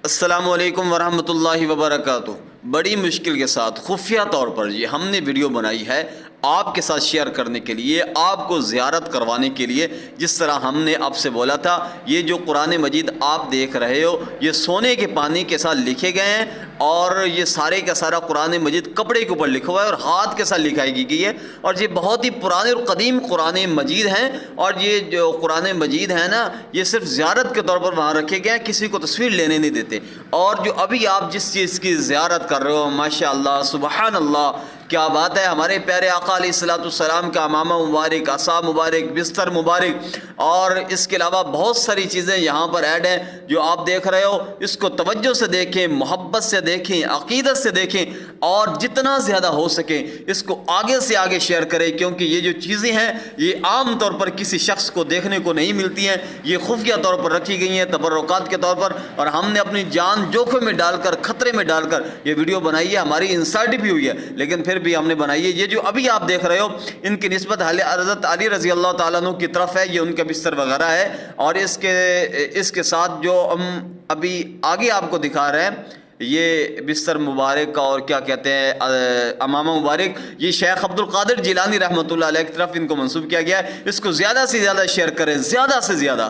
السلام علیکم ورحمۃ اللہ وبرکاتہ۔ بڑی مشکل کے ساتھ خفیہ طور پر یہ ہم نے ویڈیو بنائی ہے آپ کے ساتھ شیئر کرنے کے لیے، آپ کو زیارت کروانے کے لیے۔ جس طرح ہم نے آپ سے بولا تھا، یہ جو قرآن مجید آپ دیکھ رہے ہو یہ سونے کے پانی کے ساتھ لکھے گئے ہیں، اور یہ سارے کا سارا قرآن مجید کپڑے کے اوپر لکھا ہوا ہے اور ہاتھ کے ساتھ لکھائی گئی ہے، اور یہ بہت ہی پرانے اور قدیم قرآن مجید ہیں۔ اور یہ جو قرآن مجید ہے نا، یہ صرف زیارت کے طور پر وہاں رکھے گئے ہیں، کسی کو تصویر لینے نہیں دیتے۔ اور جو ابھی آپ جس چیز کی زیارت کر رہے ہو، ماشاء اللہ سبحان اللہ، کیا بات ہے! ہمارے پیارے آقا علیہ الصلوۃ والسلام کا امامہ مبارک، عصا مبارک، بستر مبارک، اور اس کے علاوہ بہت ساری چیزیں یہاں پر ایڈ ہیں جو آپ دیکھ رہے ہو۔ اس کو توجہ سے دیکھیں، محبت سے دیکھیں، عقیدت سے دیکھیں، اور جتنا زیادہ ہو سکے اس کو آگے سے آگے شیئر کریں، کیونکہ یہ جو چیزیں ہیں یہ عام طور پر کسی شخص کو دیکھنے کو نہیں ملتی ہیں، یہ خفیہ طور پر رکھی گئی ہیں تبرکات کے طور پر، اور ہم نے اپنی جان جوکھم میں ڈال کر، خطرے میں ڈال کر یہ ویڈیو بنائی ہے۔ ہماری انسلٹ بھی ہوئی ہے لیکن پھر بھی ہم نے بنائی ہے۔ یہ جو ابھی آپ دیکھ رہے ہو ان کی نسبت حضرت علی رضی اللہ تعالیٰ عنہ کی طرف ہے، یہ ان کا بستر وغیرہ ہے۔ اور اس کے ساتھ جو ہم ابھی آگے آپ کو دکھا رہے ہیں، یہ بستر مبارک اور کیا کہتے ہیں امامہ مبارک، یہ شیخ عبد القادر جیلانی رحمۃ اللہ علیہ کی طرف ان کو منسوب کیا گیا ہے۔ اس کو زیادہ سے زیادہ شیئر کریں، زیادہ سے زیادہ۔